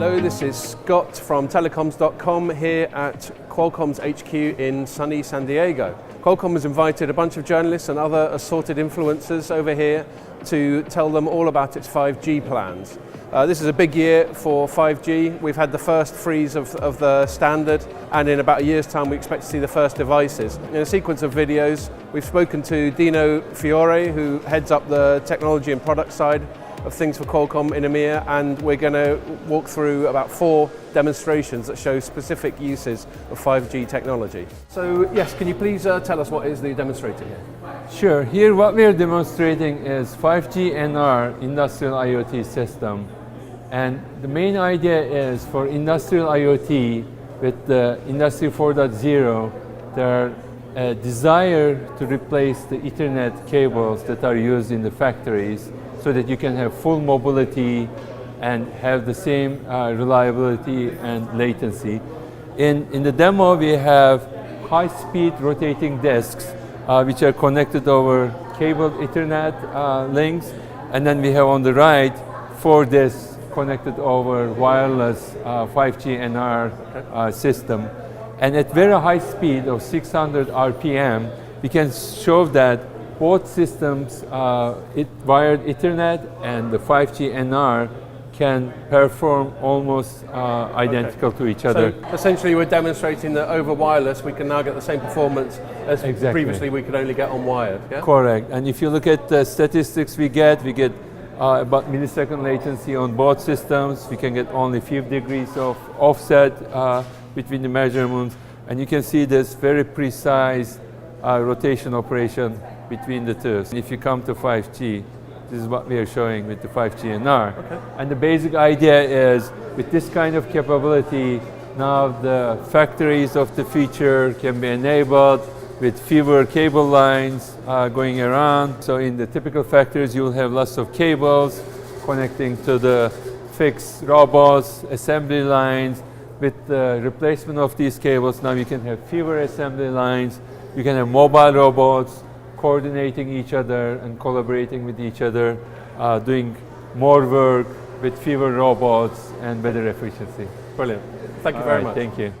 Hello, this is Scott from Telecoms.com here at Qualcomm's HQ in sunny San Diego. Qualcomm has invited a bunch of journalists and other assorted influencers over here to tell them all about its 5G plans. This is a big year for 5G. We've had the first freeze of the standard, and in about a year's time we expect to see the first devices. In a sequence of videos, we've spoken to Dino Fiore, who heads up the technology and product side of things for Qualcomm in EMEA, and we're going to walk through about 4 demonstrations that show specific uses of 5G technology. So yes, can you please tell us what is the demonstrator here? Sure. Here what we are demonstrating is 5G NR industrial IoT system. And the main idea is for industrial IoT with the Industry 4.0, there are desire to replace the Ethernet cables that are used in the factories so that you can have full mobility and have the same reliability and latency. In the demo, we have high-speed rotating disks which are connected over cabled Ethernet links, and then we have on the right 4 disks connected over wireless 5G NR system. And at very high speed of 600 RPM, we can show that both systems, wired Ethernet and the 5G NR, can perform almost identical to each other. So essentially we're demonstrating that over wireless we can now get the same performance as previously we could only get on wired. Yeah? Correct. And if you look at the statistics we get about millisecond latency on both systems. We can get only few degrees of offset between the measurements, and you can see this very precise rotation operation between the two. If you come to 5G, this is what we are showing with the 5G NR. Okay. And the basic idea is, with this kind of capability, now the factories of the future can be enabled with fewer cable lines going around. So in the typical factories, you will have lots of cables connecting to the fixed robots, assembly lines. With the replacement of these cables, now you can have fewer assembly lines. You can have mobile robots coordinating each other and collaborating with each other, doing more work with fewer robots and better efficiency. Brilliant. Thank you very much. Thank you.